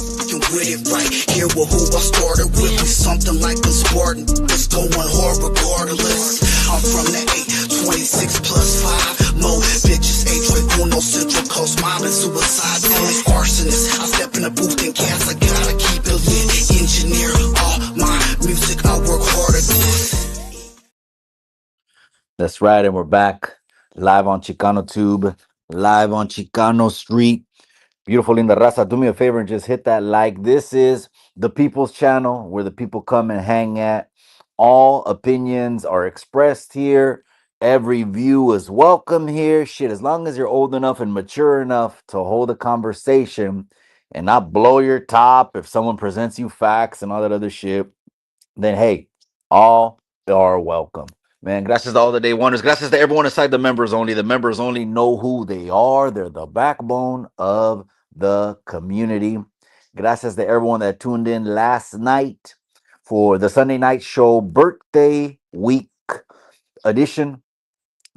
With it right here with who I started with, we something like a Spartan. It's going hard regardless. I'm from the 826 plus 5. Mo bitches, H-Ray, Central Coast, mom and suicide. Feelings arsonist. I step in the booth and gas, I gotta keep it lit. Engineer all my music, I work hard at this. That's right, and we're back live on ChicanoTube, live on Chicano Street. Beautiful Linda Raza, do me a favor and just hit that like. This is the People's Channel where the people come and hang at. All opinions are expressed here. Every view is welcome here. Shit, as long as you're old enough and mature enough to hold a conversation and not blow your top if someone presents you facts and all that other shit, then hey, all are welcome. Man, gracias to all the day wonders. Gracias to everyone inside the members only. The members only know who they are. They're the backbone of the community. Gracias to everyone that tuned in last night for the Sunday night show birthday week edition.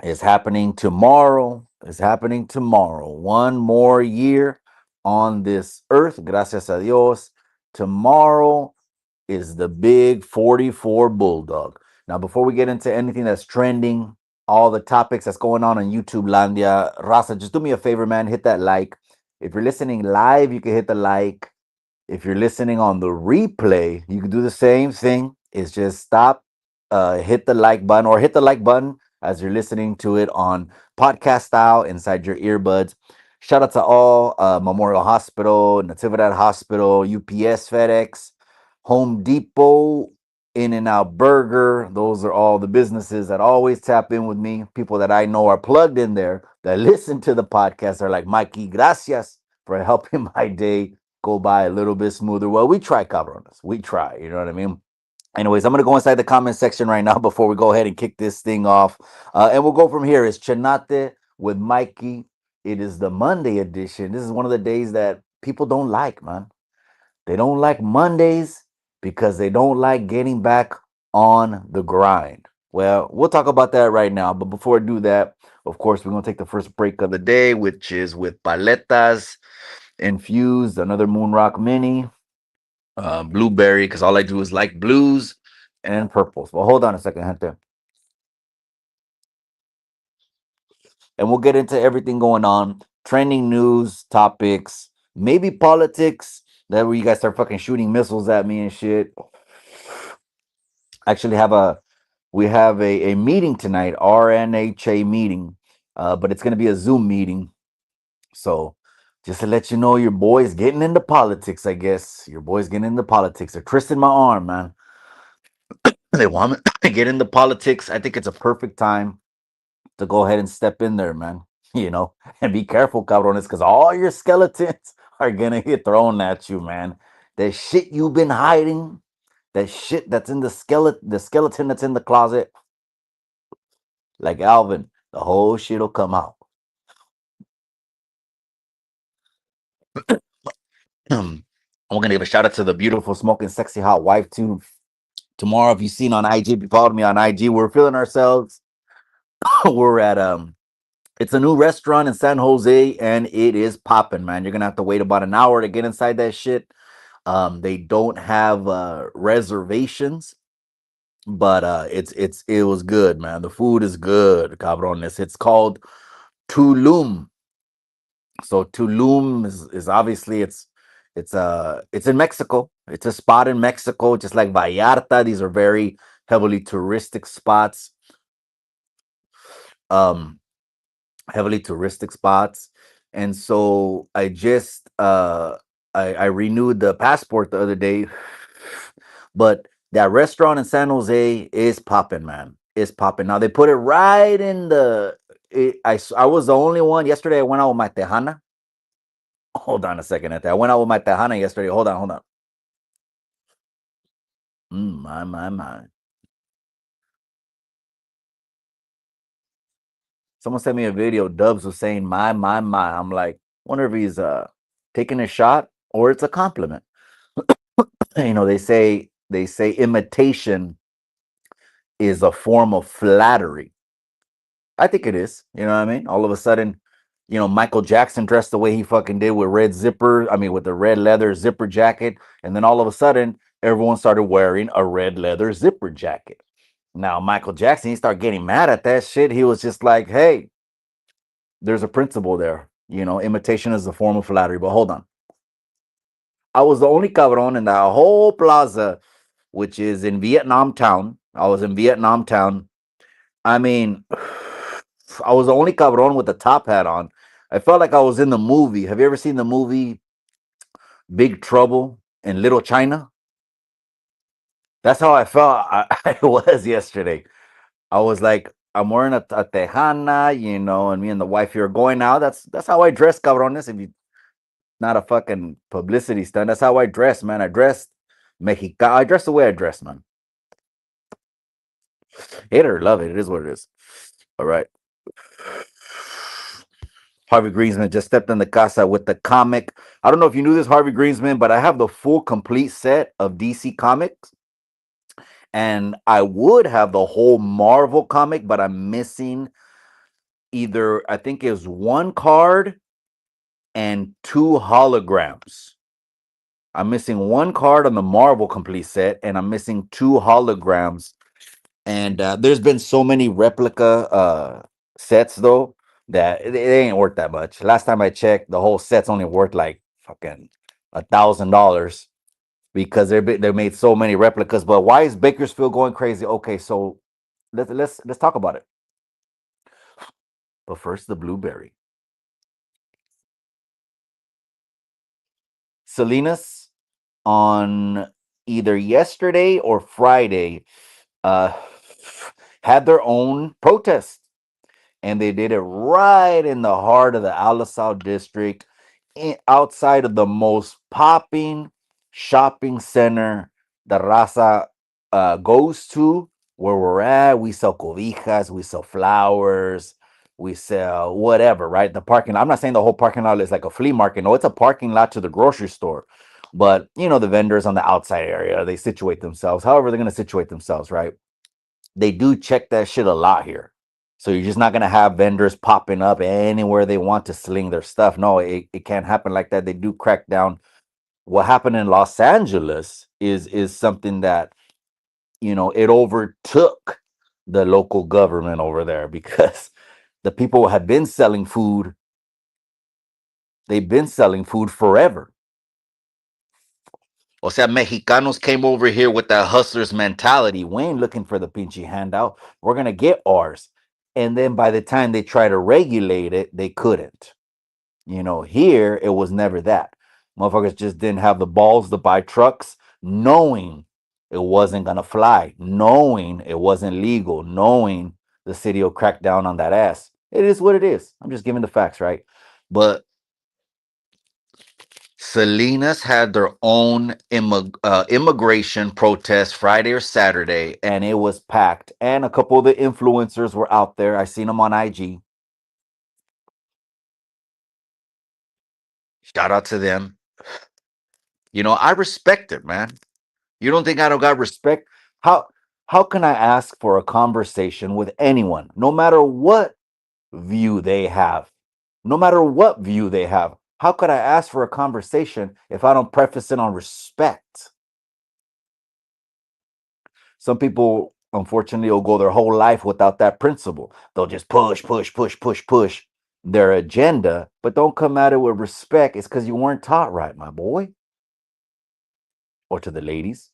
Is happening tomorrow. Is happening tomorrow. One more year on this earth. Gracias a Dios. Tomorrow is the big 44 Bulldog. Now, before we get into anything that's trending, all the topics that's going on YouTubelandia, Rasa, just do me a favor, man. Hit that like. If you're listening live, you can hit the like. If you're listening on the replay, you can do the same thing. It's just stop, hit the like button, or hit the like button as you're listening to it on podcast style inside your earbuds. Shout out to all Memorial Hospital, Natividad Hospital, UPS, FedEx, Home Depot, In and Out Burger. Those are all the businesses that always tap in with me. People that I know are plugged in there that listen to the podcast are like, Mikey, gracias for helping my day go by a little bit smoother. Well, we try, cabrones. We try. You know what I mean? Anyways, I'm going to go inside the comment section right now before we go ahead and kick this thing off. And we'll go from here. It's Chanate with Mikey. It is the Monday edition. This is one of the days that people don't like, man. They don't like Mondays because they don't like getting back on the grind. Well, we'll talk about that right now. But before I do that, of course, we're going to take the first break of the day, which is with Paletas Infused, another Moonrock Mini, Blueberry, because all I do is like blues and purples. Well, hold on a second, gente. And we'll get into everything going on, trending news, topics, maybe politics. That where you guys start fucking shooting missiles at me and shit. Actually, we have a meeting tonight, RNHA meeting, but it's gonna be a Zoom meeting. So just to let you know, your boy's getting into politics. I guess your boy's getting into politics. They're twisting my arm, man. They want me to get into politics. I think it's a perfect time to go ahead and step in there, man. You know, and be careful, cabrones, because all your skeletons are gonna get thrown at you, man. That shit you've been hiding, that shit that's in the skeleton that's in the closet, like Alvin, the whole shit'll come out. I'm gonna give a shout out to the beautiful, smoking, sexy, hot wife too. Tomorrow, if you've seen on IG, if you followed me on IG, we're feeling ourselves. We're at it's a new restaurant in San Jose, and it is popping, man. You're gonna have to wait about an hour to get inside that shit. They don't have reservations, but it was good, man. The food is good, cabrones. It's called Tulum. So Tulum is obviously it's in Mexico. It's a spot in Mexico, just like Vallarta. These are very heavily touristic spots. Um, Heavily touristic spots. And so I just I renewed the passport the other day, but that restaurant in San Jose is popping, man. Is popping. Now they put it right in I was the only one yesterday. I went out with my tejana. Hold on a second. I went out with my tejana yesterday. Hold on. My. Someone sent me a video. Dubs was saying my. I'm like, wonder if he's taking a shot or it's a compliment. They say imitation is a form of flattery. I think it is. You know what I mean? All of a sudden, Michael Jackson dressed the way he fucking did with red zipper. I mean, with the red leather zipper jacket. And then all of a sudden, everyone started wearing a red leather zipper jacket. Now, Michael Jackson, he started getting mad at that shit. He was just like, hey, there's a principle there. Imitation is a form of flattery. But hold on. I was the only cabron in that whole plaza, which is in Vietnam Town. I was in Vietnam Town. I mean, I was the only cabron with the top hat on. I felt like I was in the movie. Have you ever seen the movie Big Trouble in Little China? That's how I felt I was yesterday. I was like, I'm wearing a tejana, and me and the wife here are going out. That's how I dress, cabrones. If you not a fucking publicity stunt, that's how I dress, man. I dress Mexican. I dress the way I dress, man. Hate it or love it. It is what it is. All right. Harvey Greensman just stepped in the casa with the comic. I don't know if you knew this, Harvey Greensman, but I have the full complete set of DC comics. And I would have the whole Marvel comic, but I'm missing either, I think it was one card and two holograms. I'm missing one card on the Marvel complete set, and I'm missing two holograms. And there's been so many replica sets though that it ain't worth that much. Last time I checked, the whole set's only worth like fucking $1,000 because they made so many replicas. But why is Bakersfield going crazy? Okay, so let's talk about it. But first, the blueberry. Salinas on either yesterday or Friday uh, had their own protest, and they did it right in the heart of the Alisal district, outside of the most popping shopping center the raza goes to. Where we're at, we sell cobijas, we sell flowers, we sell whatever, right? The parking lot. I'm not saying the whole parking lot is like a flea market. No, it's a parking lot to the grocery store. But the vendors on the outside area, they situate themselves however they're going to situate themselves, right? They do check that shit a lot here. So you're just not gonna have vendors popping up anywhere they want to sling their stuff. No, it can't happen like that. They do crack down. What happened in Los Angeles is something that it overtook the local government over there because the people had been selling food. They've been selling food forever. O sea, Mexicanos came over here with that hustler's mentality. We ain't looking for the pinchy handout. We're gonna get ours. And then by the time they try to regulate it, they couldn't. Here it was never that. Motherfuckers just didn't have the balls to buy trucks, knowing it wasn't gonna fly, knowing it wasn't legal, knowing the city will crack down on that ass. It is what it is. I'm just giving the facts, right? But Salinas had their own immigration protest Friday or Saturday, and it was packed. And a couple of the influencers were out there. I seen them on IG. Shout out to them. I respect it, man. You don't think I don't got respect? How how can I ask for a conversation with anyone, no matter what view they have? No matter what view they have, how could I ask for a conversation if I don't preface it on respect? Some people, unfortunately, will go their whole life without that principle. They'll just push, push, push, push, push their agenda, but don't come at it with respect. It's because you weren't taught right, my boy. Or to the ladies.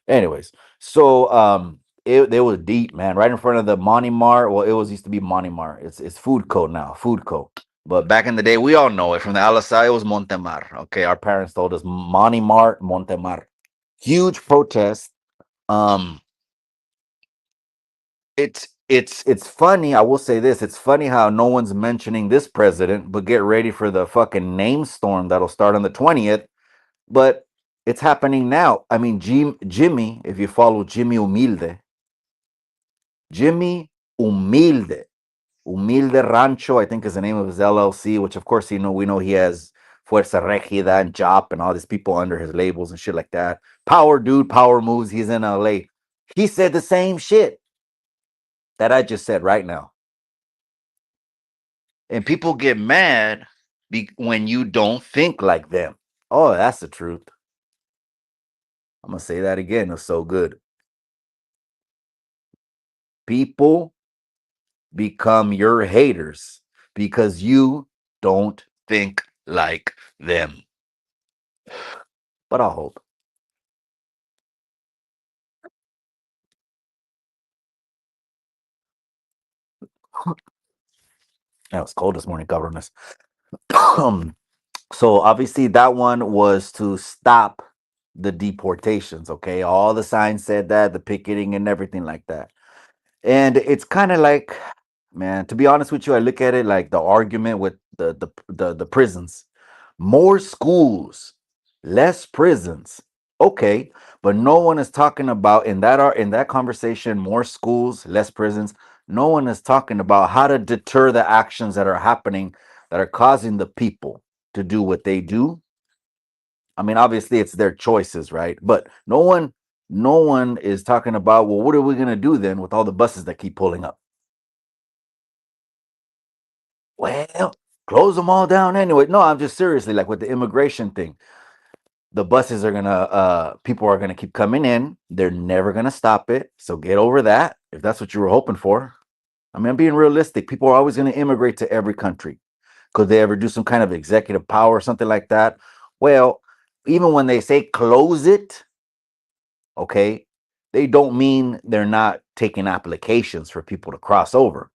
Anyways, so it was deep, man. Right in front of the Monty Mart. Well, it was used to be Monty Mart. It's Food Co now, Food Co. But back in the day, we all know it from the Alisai. It was Montemar. Okay, our parents told us Monty Mart, Montemar. Huge protest. Um, it's funny. I will say this: it's funny how no one's mentioning this president, but get ready for the fucking name storm that'll start on the 20th. But it's happening now. I mean, Jimmy, if you follow Jimmy Humilde, Humilde Rancho, I think is the name of his LLC, which of course we know he has Fuerza Regida and Jop and all these people under his labels and shit like that. Power dude, power moves. He's in LA. He said the same shit that I just said right now. And people get mad when you don't think like them. Oh, that's the truth. I'm gonna say that again. It's so good. People become your haters because you don't think like them. But I hope. It was cold this morning, government. So obviously that one was to stop the deportations. Okay, all the signs said that, the picketing and everything like that. And it's kind of like, man, to be honest with you, I look at it like the argument with the prisons. More schools, less prisons. Okay, but no one is talking about in that conversation, more schools, less prisons. No one is talking about how to deter the actions that are happening that are causing the people to do what they do. I mean, obviously it's their choices, right? But no one is talking about, well, what are we gonna do then with all the buses that keep pulling up? Well, close them all down anyway. No, I'm just seriously like with the immigration thing. The buses are gonna people are gonna keep coming in. They're never gonna stop it. So get over that if that's what you were hoping for. I mean, I'm being realistic. People are always gonna immigrate to every country. Could they ever do some kind of executive power or something like that? Well, even when they say close it, okay, they don't mean they're not taking applications for people to cross over.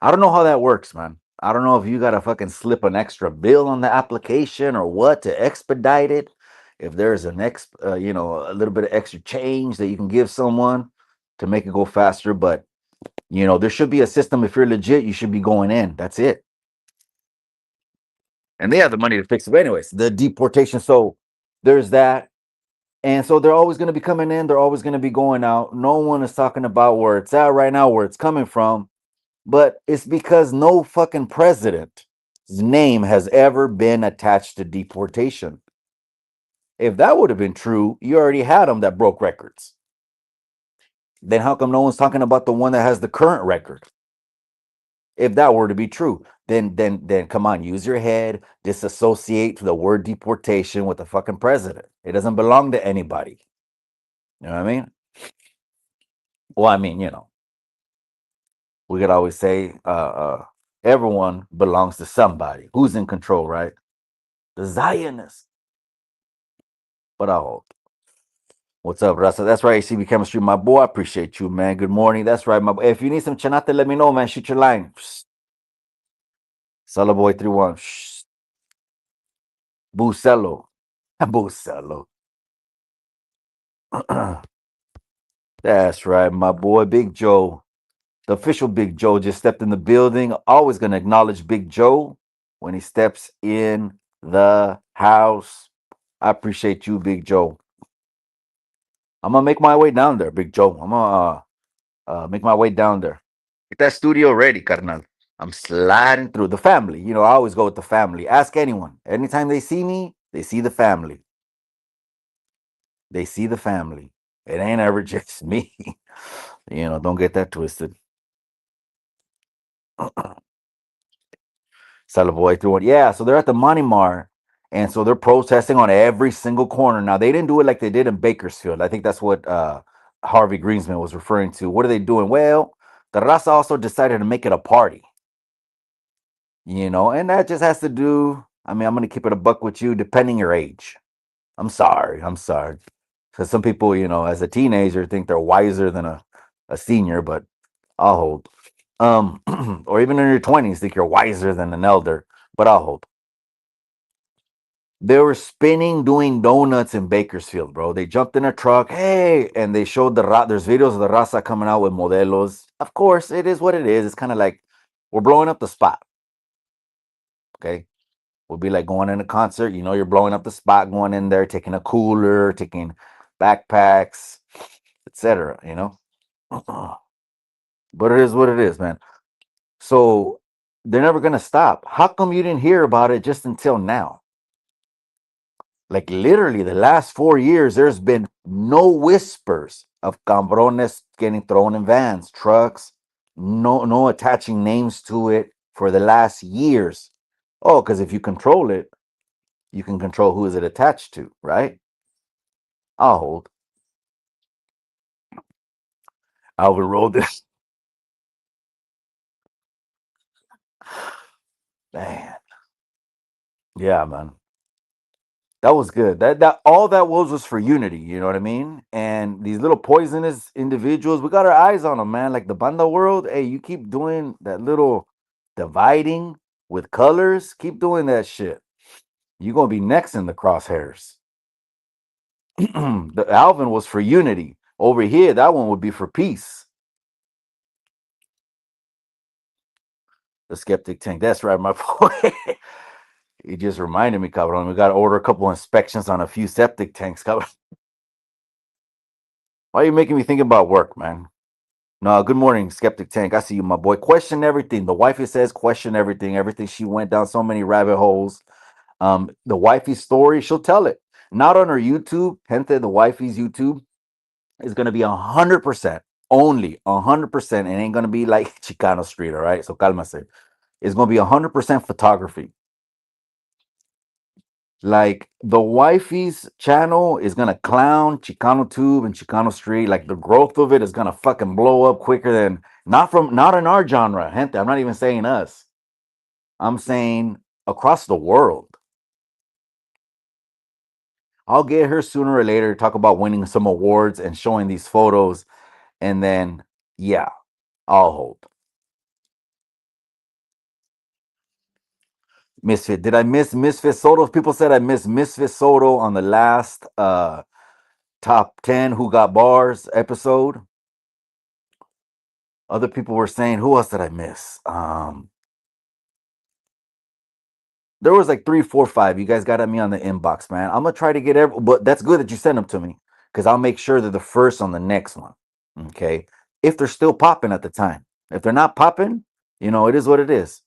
I don't know how that works, man. I don't know if you got to fucking slip an extra bill on the application or what to expedite it. If there's a little bit of extra change that you can give someone to make it go faster, but there should be a system. If you're legit, you should be going in. That's it. And they have the money to fix it. But anyways, the deportation. So there's that. And so they're always going to be coming in. They're always going to be going out. No one is talking about where it's at right now, where it's coming from. But it's because no fucking president's name has ever been attached to deportation. If that would have been true, you already had them that broke records. Then how come no one's talking about the one that has the current record? If that were to be true, then come on, use your head, disassociate the word deportation with the fucking president. It doesn't belong to anybody. You know what I mean? Well, I mean, we could always say everyone belongs to somebody. Who's in control, right? The Zionists. But I hope. What's up, Russell? That's right, ACB Chemistry, my boy. I appreciate you, man. Good morning. That's right, my boy. If you need some Chanate, let me know, man. Shoot your line. Solo Boy 31. Bucello. Bucello. That's right, my boy. Big Joe. The official Big Joe just stepped in the building. Always going to acknowledge Big Joe when he steps in the house. I appreciate you, Big Joe. I'm gonna make my way down there, Big Joe. I'm gonna make my way down there. Get that studio ready, carnal. I'm sliding through the family. I always go with the family. Ask anyone. Anytime they see me, they see the family. They see the family. It ain't ever just me. Don't get that twisted. Boy through it. Yeah, so they're at the Money Mart. And so they're protesting on every single corner. Now, they didn't do it like they did in Bakersfield. I think that's what Harvey Greensman was referring to. What are they doing? Well, the Raza also decided to make it a party. And that just has to do, I mean, I'm going to keep it a buck with you, depending your age. I'm sorry. Because some people, as a teenager, think they're wiser than a senior, but I'll hold. Or even in your 20s, think you're wiser than an elder, but I'll hold. They were spinning, doing donuts in Bakersfield, bro. They jumped in a truck, hey, and they showed there's videos of the raza coming out with modelos. Of course, it is what it is. It's kind of like we're blowing up the spot. Okay. We'll be like going in a concert, you're blowing up the spot, going in there, taking a cooler, taking backpacks, etc. But it is what it is, man. So they're never gonna stop. How come you didn't hear about it just until now? Like literally the last 4 years, there's been no whispers of cabrones getting thrown in vans, trucks, no attaching names to it, for the last years. Oh, because if you control it, you can control who is it attached to, right? I'll hold. I overrode this. Man. Yeah, man. That was good. That all that was for unity, you know what I mean? And these little poisonous individuals, we got our eyes on them, man. Like the banda world, hey, you keep doing that little dividing with colors, keep doing that shit. You're gonna be next in the crosshairs. The Alvin was for unity. Over here, that one would be for peace. The skeptic tank. That's right, my boy. He just reminded me, Cabron. We got to order a couple inspections on a few septic tanks, Cabron. Why are you making me think about work, man? No, good morning, skeptic tank. I see you, my boy. Question everything. The wifey says question everything. Everything she went down so many rabbit holes. The wifey's story, she'll tell it. Not on her YouTube. Gente, the wifey's YouTube is gonna be 100%, only 100%. It ain't gonna be like Chicano Street, all right? So cálmase. It's gonna be 100% photography. Like the wifey's channel is gonna clown ChicanoTube and Chicano Street. Like the growth of it is gonna fucking blow up quicker than not in our genre, gente. I'm not even saying us. I'm saying across the world. I'll get her sooner or later to talk about winning some awards and showing these photos, and then yeah, I'll hold. Misfit. Did I miss Misfit Soto? People said I missed Misfit Soto on the last top 10 who got bars episode. Other people were saying, who else did I miss? There was like three, four, five. You guys got at me on the inbox, man. I'm gonna try to get but that's good that you sent them to me because I'll make sure they're the first on the next one. Okay, if they're still popping at the time. If they're not popping, it is what it is.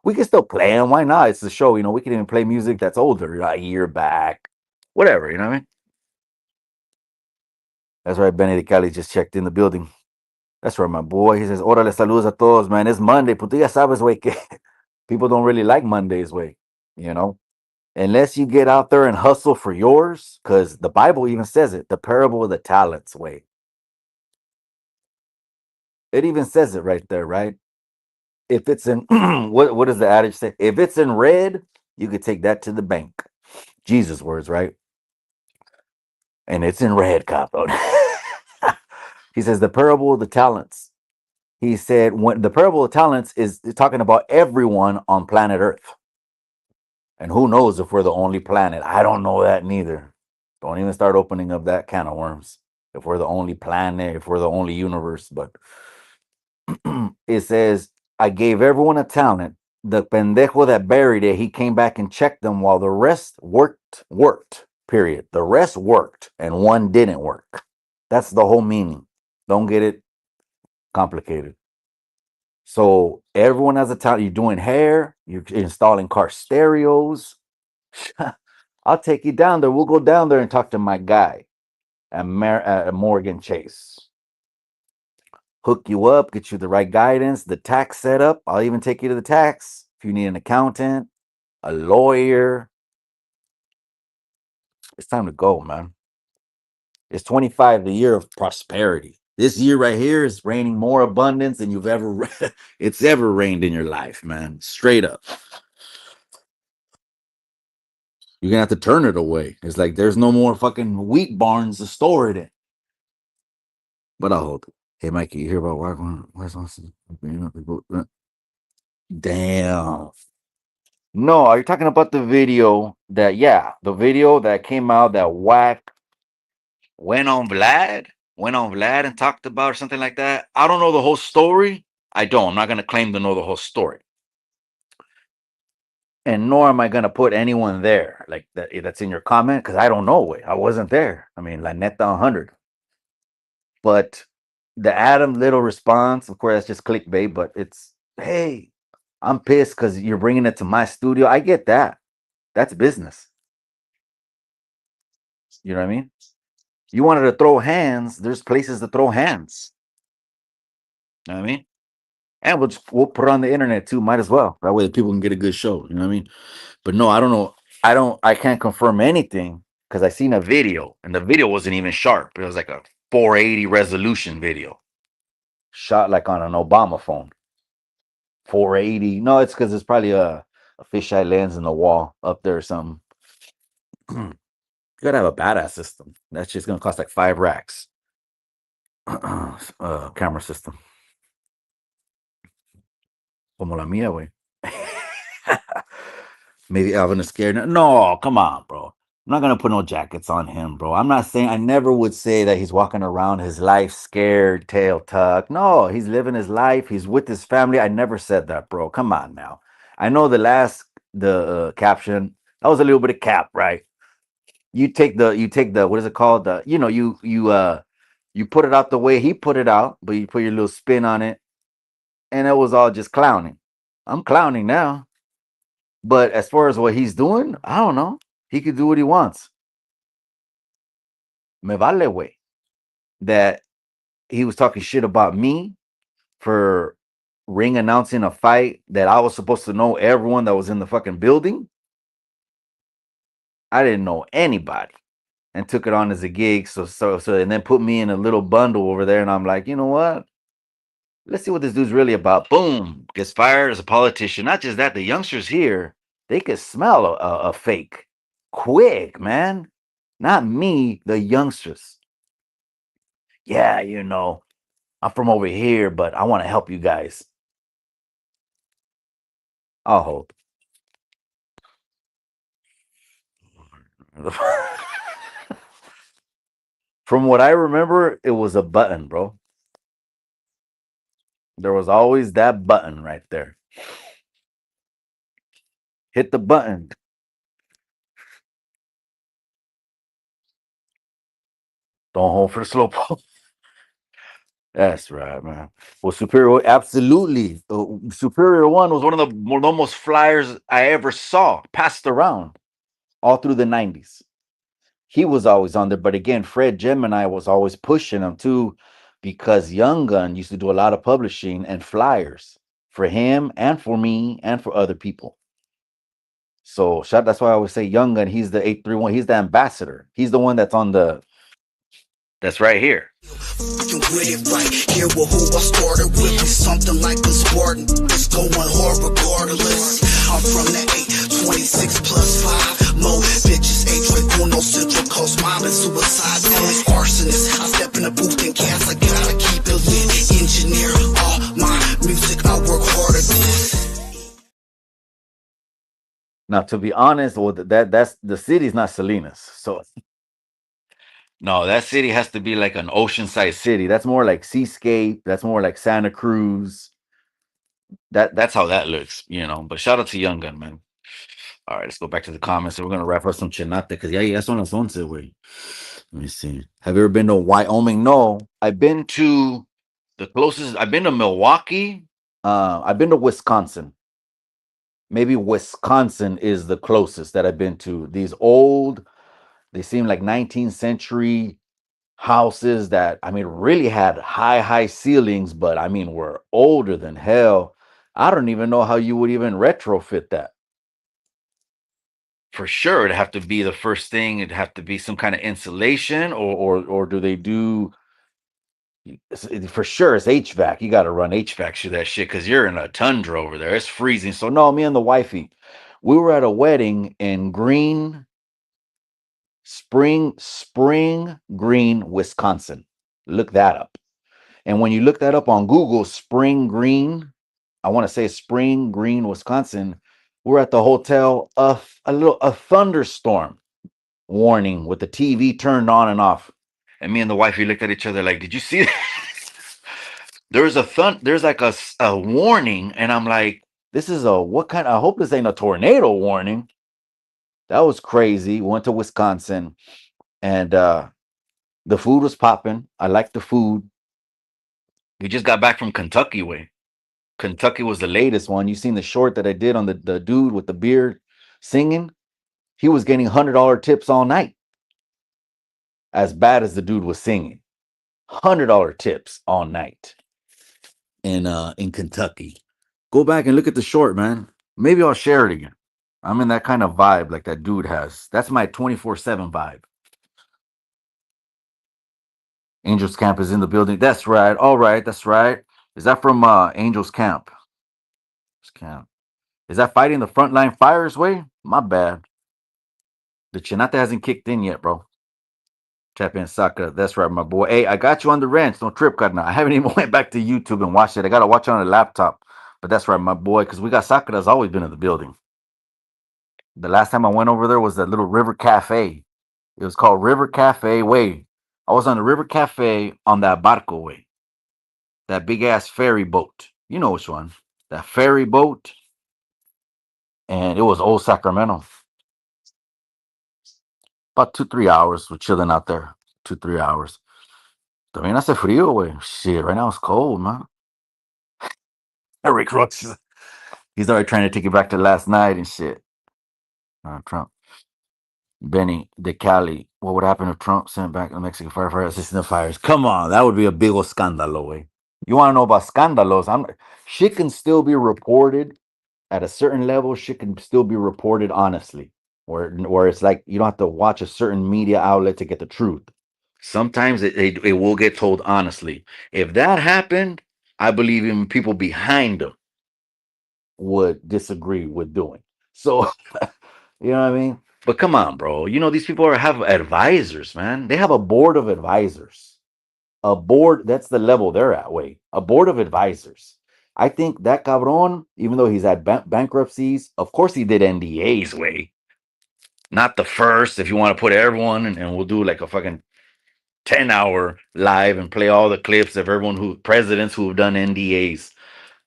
We can still play them. Why not? It's the show. We can even play music that's older, a year back, whatever. You know what I mean? That's right. Benedict Cali just checked in the building. That's right, my boy. He says, "Órale, saludos a todos, man. It's Monday. Pues tú ya sabes, güey, que people don't really like Mondays, way. You know, unless you get out there and hustle for yours, because the Bible even says it. The parable of the talents, way. It even says it right there, right? If it's in what does the adage say? If it's in red, you could take that to the bank. Jesus' words, right? And it's in red, capo. He says the parable of the talents. He said when the parable of talents is talking about everyone on planet Earth. And who knows if we're the only planet? I don't know that neither. Don't even start opening up that can of worms. If we're the only planet, if we're the only universe, but it says, I gave everyone a talent. The pendejo that buried it, he came back and checked them while the rest worked, period. The rest worked and one didn't work. That's the whole meaning. Don't get it complicated. So everyone has a talent. You're doing hair, you're installing car stereos. I'll take you down there. We'll go down there and talk to my guy at Morgan Chase. Hook you up, get you the right guidance, the tax setup. I'll even take you to the tax if you need an accountant, a lawyer. It's time to go, man. It's 25, the year of prosperity. This year right here is raining more abundance than you've ever it's ever rained in your life, man. Straight up. You're gonna have to turn it away. It's like there's no more fucking wheat barns to store it in. But I'll hold it. Hey, Mikey, you hear about where's Austin? Damn. No, are you talking about the video the video that came out that Whack went on Vlad? Went on Vlad and talked about or something like that. I don't know the whole story. I don't. I'm not gonna claim to know the whole story. And nor am I gonna put anyone there like that's in your comment because I don't know. I wasn't there. I mean, La Neta 100. But the Adam Little response, of course, that's just clickbait. But it's hey, I'm pissed because you're bringing it to my studio. I get that. That's business. You know what I mean? You wanted to throw hands. There's places to throw hands. You know what I mean? And we'll put it on the internet too. Might as well. That way people can get a good show. You know what I mean? But no, I don't know. I can't confirm anything because I seen a video and the video wasn't even sharp. It was like a 480 resolution video shot like on an Obama phone. 480. No, it's because it's probably a fisheye lens in the wall up there or something. You gotta have a badass system. That's just gonna cost like 5 racks. Camera system. Como la mía, güey. Maybe Alvin is scared. No, come on, bro. I'm not gonna put no jackets on him, bro. I'm not saying I never would say that he's walking around his life scared, tail tucked. No, he's living his life. He's with his family. I never said that, bro. Come on now. I know the caption that was a little bit of cap, right? You take the what is it called? You put it out the way he put it out, but you put your little spin on it, and it was all just clowning. I'm clowning now. But as far as what he's doing, I don't know. He could do what he wants. Me vale way. That he was talking shit about me for ring announcing a fight that I was supposed to know everyone that was in the fucking building. I didn't know anybody and took it on as a gig. So and then put me in a little bundle over there. And I'm like, you know what? Let's see what this dude's really about. Boom, gets fired as a politician. Not just that, the youngsters here, they could smell a fake quick, man. Not me, the youngsters. Yeah, I'm from over here, but I want to help you guys. I'll hope. From what I remember, it was a button, bro. There was always that button right there. Hit the button. Don't hold for the slow pole. That's right, man. Well, Superior, absolutely. Superior One was one of the most flyers I ever saw passed around all through the 90s. He was always on there. But again, Fred Gemini was always pushing him too because Young Gun used to do a lot of publishing and flyers for him and for me and for other people. So that's why I always say Young Gun, he's the 831, he's the ambassador. He's the one that's on that's right here. With it right here with who I started with me something like a Spartan. It's going hard regardless. I'm from the 826 plus 5 mo bitches. H1 Central Coast mob and suicide police arsonists. I step in the booth and cast. I gotta keep it lit. Engineer all my music. I work hard at this. Now, to be honest, well, that's the city's not Salinas, so no, that city has to be like an oceanside city. That's more like Seascape. That's more like Santa Cruz. That's how that looks, But shout out to Young Gun, man. All right, let's go back to the comments. We're gonna wrap up some Chanate because yeah, son las 11, güey. Let me see. Have you ever been to Wyoming? No, I've been to the closest. I've been to Milwaukee. I've been to Wisconsin. Maybe Wisconsin is the closest that I've been to. These old, they seem like 19th century houses that really had high ceilings, but were older than hell. I don't even know how you would even retrofit that. For sure, it'd have to be the first thing. It'd have to be some kind of insulation, or do they do? For sure, it's HVAC. You got to run HVAC through that shit because you're in a tundra over there. It's freezing. So no, me and the wifey, we were at a wedding in Spring Green, Wisconsin. Look that up. And when you look that up on Google, Spring Green, I want to say Spring Green, Wisconsin, we're at the hotel, a thunderstorm warning with the TV turned on and off. And me and the wife, we looked at each other like, did you see that? There's like a warning. And I'm like, this is what kind? I hope this ain't a tornado warning. That was crazy. Went to Wisconsin and the food was popping. I liked the food. We just got back from Kentucky way. Kentucky was the latest one. You seen the short that I did on the dude with the beard singing? He was getting $100 tips all night. As bad as the dude was singing. $100 tips all night. in Kentucky. Go back and look at the short, man. Maybe I'll share it again. I'm in that kind of vibe like that dude has. That's my 24/7 vibe. Angels Camp is in the building. That's right. All right, that's right. Is that from Angels Camp? Camp. Is that fighting the frontline fires way? My bad. The Chanate hasn't kicked in yet, bro. Tap in Saka. That's right, my boy. Hey, I got you on the ranch. Don't trip, Karna. I haven't even went back to YouTube and watched it. I gotta watch it on a laptop. But that's right, my boy, because we got Sakura's always been in the building. The last time I went over there was that little River Cafe. It was called River Cafe Way. I was on the River Cafe on that barco way, that big ass ferry boat. You know which one? That ferry boat, and it was old Sacramento. About 2-3 hours. We're chilling out there. 2-3 hours. También hace frío, güey. Shit, right now it's cold, man. Eric Rooks, he's already trying to take it back to last night and shit. Trump. Benny de Cali. What would happen if Trump sent back the Mexican firefighter assisting the fires? Come on, that would be a big old scandalo, way. You want to know about scandalos? Shit can still be reported at a certain level. Shit can still be reported honestly, where it's like you don't have to watch a certain media outlet to get the truth. Sometimes it will get told honestly. If that happened, I believe even people behind them would disagree with doing. So, you know what I mean? But come on, bro. You know, these people have advisors, man. They have a board of advisors. A board, that's the level they're at, way. A board of advisors. I think that cabron, even though he's had bankruptcies, of course he did NDAs, way. Not the first, if you want to put everyone, and we'll do like a fucking 10-hour live and play all the clips of everyone presidents who have done NDAs.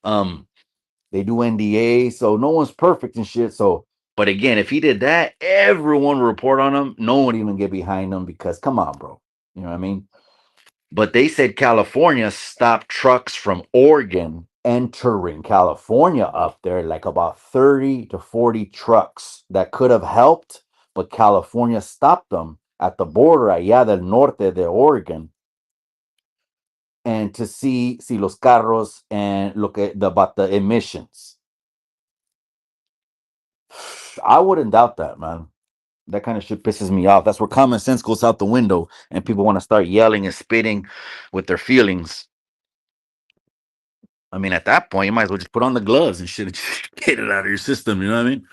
They do NDAs, so no one's perfect and shit. So, but again, if he did that, everyone would report on him. No one would even get behind him because come on, bro. You know what I mean? But they said California stopped trucks from Oregon entering California up there, like about 30 to 40 trucks that could have helped, but California stopped them at the border, allá del norte de Oregon, and to see los carros and look at about the emissions. I wouldn't doubt that, man. That kind of shit pisses me off. That's where common sense goes out the window and people want to start yelling and spitting with their feelings. I mean, at that point, you might as well just put on the gloves and shit and just get it out of your system. You know what I mean?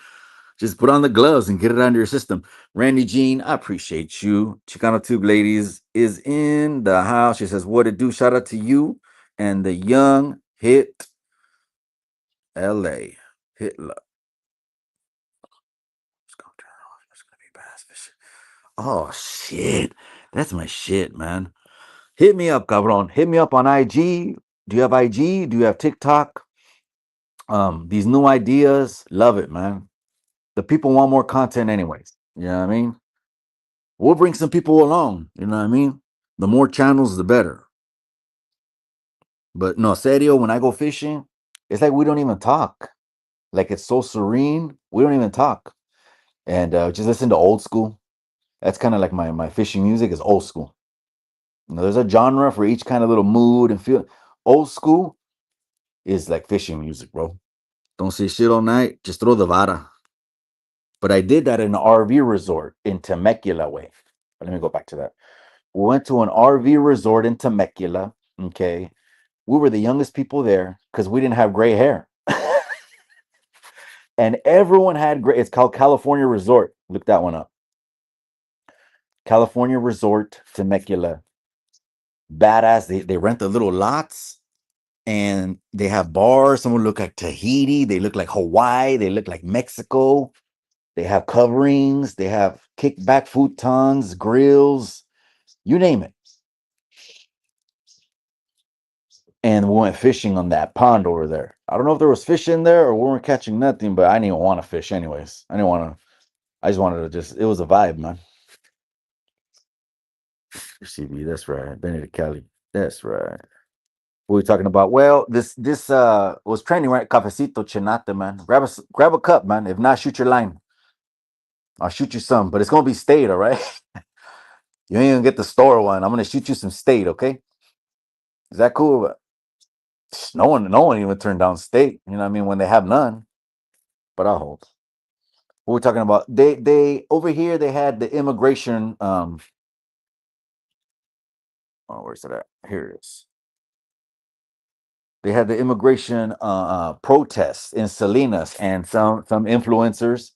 Just put on the gloves and get it out of your system. Randy Jean, I appreciate you. ChicanoTube ladies is in the house. She says, what it do? Shout out to you and the young hit LA. Hitler. It's gonna turn off. It's gonna be bad. Oh shit. That's my shit, man. Hit me up, cabron. Hit me up on IG. Do you have IG? Do you have TikTok? These new ideas, love it, man. The people want more content anyways. You know what I mean? We'll bring some people along, you know what I mean? The more channels, the better. But no, serio, when I go fishing, it's like we don't even talk. Like it's so serene, we don't even talk. And just listen to old school. That's kind of like my fishing music is old school. You know, there's a genre for each kind of little mood and feel. Old school is like fishing music, bro. Don't say shit all night. Just throw the vara. But I did that in an RV resort in Temecula way. Let me go back to that. We went to an RV resort in Temecula. Okay. We were the youngest people there because we didn't have gray hair. And everyone had gray. It's called California Resort. Look that one up. California Resort Temecula. Badass. They rent the little lots and they have bars. Some look like Tahiti. They look like Hawaii. They look like Mexico. They have coverings. They have kickback futons, grills, you name it. And we went fishing on that pond over there. I don't know if there was fish in there or we weren't catching nothing, but I didn't even want to fish anyways. I just wanted to it was a vibe, man. CB, that's right. Benedict Kelly. That's right. What are we talking about? Well, this was trending, right? Cafecito Chanate, man. Grab a cup, man. If not, shoot your line. I'll shoot you some, but it's gonna be state, all right? You ain't gonna get the store one. I'm gonna shoot you some state, okay? Is that cool? No one even turned down state. You know what I mean? When they have none. But I'll hold. What we're talking about? They over here they had the immigration. Oh, where's it at? Here it is. They had the immigration protests in Salinas, and some influencers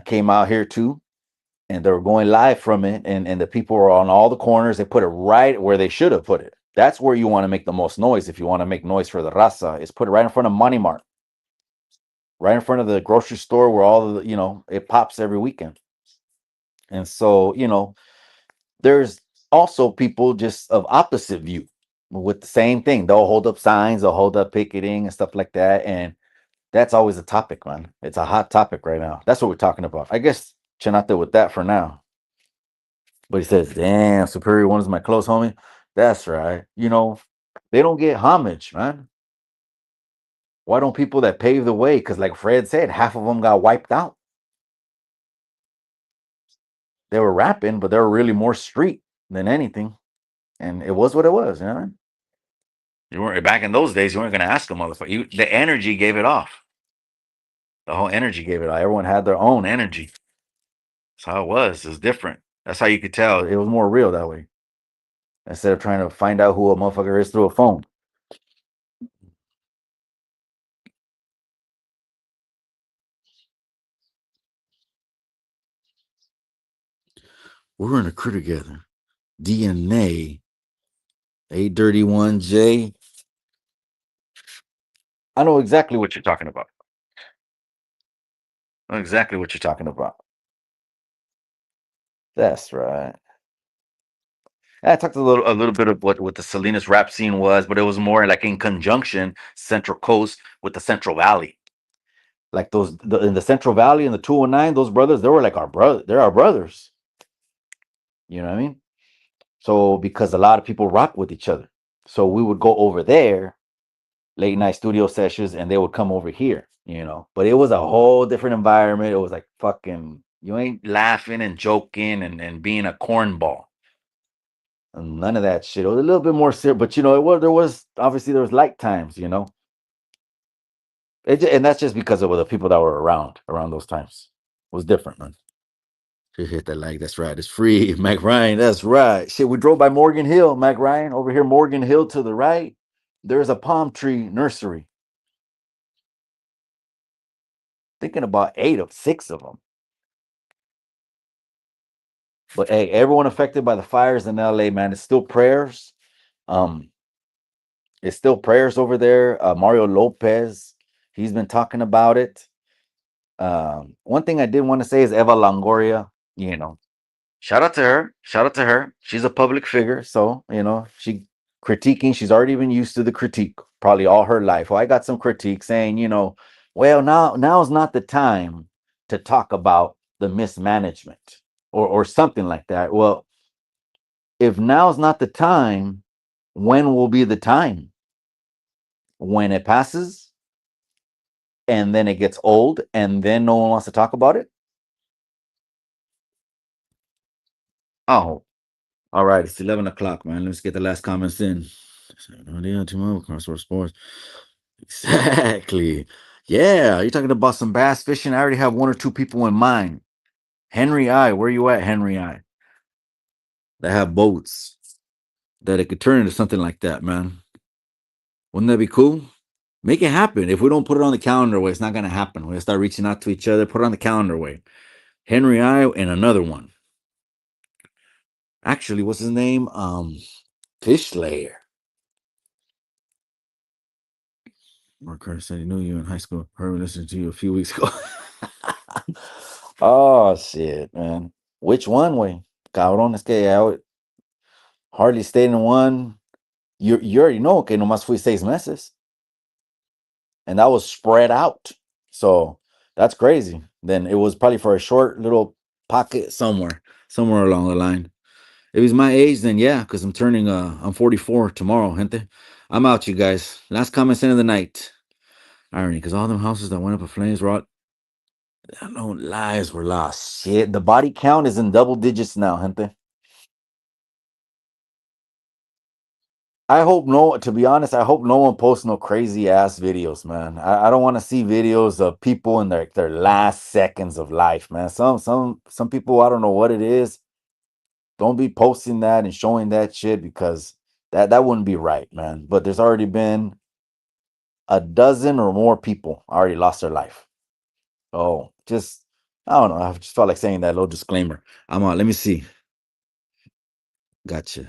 came out here too, and they were going live from it, and the people were on all the corners. They put it right where they should have put it. That's where you want to make the most noise. If you want to make noise for the raza, is put it right in front of Money Mart, right in front of the grocery store where all the it pops every weekend. And so there's also people just of opposite view with the same thing. They'll hold up signs, they'll hold up picketing and stuff like that, and that's always a topic, man. It's a hot topic right now. That's what we're talking about. I guess Chanate with that for now. But he says, damn, Superior One is my close homie. That's right. They don't get homage, man. Why don't people that pave the way? Because like Fred said, half of them got wiped out. They were rapping, but they were really more street than anything. And it was what it was, You weren't back in those days, you weren't gonna ask a motherfucker. The energy gave it off. The whole energy gave it off. Everyone had their own energy. That's how it was. It was different. That's how you could tell. It was more real that way. Instead of trying to find out who a motherfucker is through a phone. We're in a crew together. DNA. A31J. I know exactly what you're talking about. I know exactly what you're talking about. That's right. I talked a little bit of what the Salinas rap scene was, but it was more like in conjunction Central Coast with the Central Valley. Like in the Central Valley and the 209, those brothers, they were like our brother. They're our brothers. You know what I mean? So because a lot of people rock with each other, so we would go over there, late night studio sessions, and they would come over here. But it was a whole different environment. It was like fucking you ain't laughing and joking and being a cornball. None of that shit. It was a little bit more serious, but there was light times, and that's just because of the people that were around those times. It was different, man. Just hit that like. That's right. It's free, Mac Ryan. That's right. Shit, we drove by Morgan Hill, Mac Ryan. Over here, Morgan Hill to the right. There's a palm tree nursery. Thinking about 6 of them. But hey, everyone affected by the fires in LA, man, it's still prayers. Um, It's still prayers over there. Mario Lopez, he's been talking about it. One thing I did want to say is Eva Longoria. Shout out to her. Shout out to her. She's a public figure, so she critiquing. She's already been used to the critique probably all her life. Well, I got some critique saying, well, now's not the time to talk about the mismanagement or something like that. Well, if now's not the time, when will be the time? When it passes and then it gets old and then no one wants to talk about it? Oh, all right. It's 11 o'clock, man. Let's get the last comments in. Tomorrow, crossword sports. Exactly. Yeah. You're talking about some bass fishing. I already have 1 or 2 people in mind. Henry I. Where you at, Henry I? That have boats that it could turn into something like that, man. Wouldn't that be cool? Make it happen. If we don't put it on the calendar way, it's not going to happen. We're going to start reaching out to each other. Put it on the calendar way. Henry I and another one. Actually, what's his name? Fish Slayer. Mark Carter said he knew you in high school. Heard me listening to you a few weeks ago. Oh shit, man. Which one way? Cabrón, es que hardly stayed in one. You already know que nomás fui 6 meses. And that was spread out. So that's crazy. Then it was probably for a short little pocket somewhere along the line. If he's my age, then yeah, because I'm 44 tomorrow, gente. I'm out, you guys. Last comments in of the night. Irony, because all them houses that went up in flames were no lives were lost. Shit, the body count is in double digits now, gente. I hope no, to be honest, I hope no one posts no crazy ass videos, man. I don't want to see videos of people in their last seconds of life, man. Some people, I don't know what it is. Don't be posting that and showing that shit because that wouldn't be right, man. But there's already been a dozen or more people already lost their life. Oh, just I don't know. I just felt like saying that little disclaimer. I'm on. Let me see. Gotcha.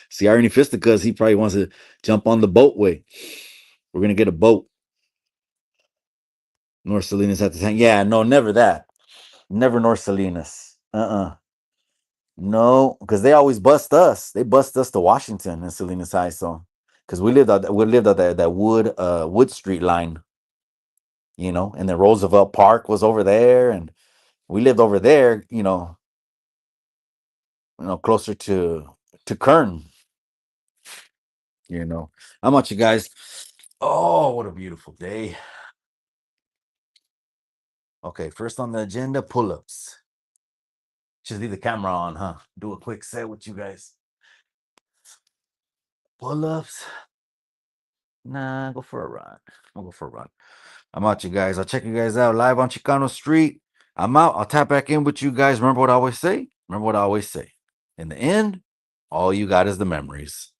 See, I already fisted because he probably wants to jump on the boatway. We're gonna get a boat. North Salinas at the time. Yeah, no, never that. Never North Salinas. No, because they always bust us. They bust us to Washington and Salinas High. So, because we lived at that Wood Street line, and then Roosevelt Park was over there, and we lived over there, closer to Kern. How much you guys? Oh, what a beautiful day. Okay, first on the agenda, pull-ups. Just leave the camera on, huh? Do a quick set with you guys. Pull-ups. Nah, go for a run. I'll go for a run. I'm out, you guys. I'll check you guys out live on Chicano Street. I'm out. I'll tap back in with you guys. Remember what I always say? In the end, all you got is the memories.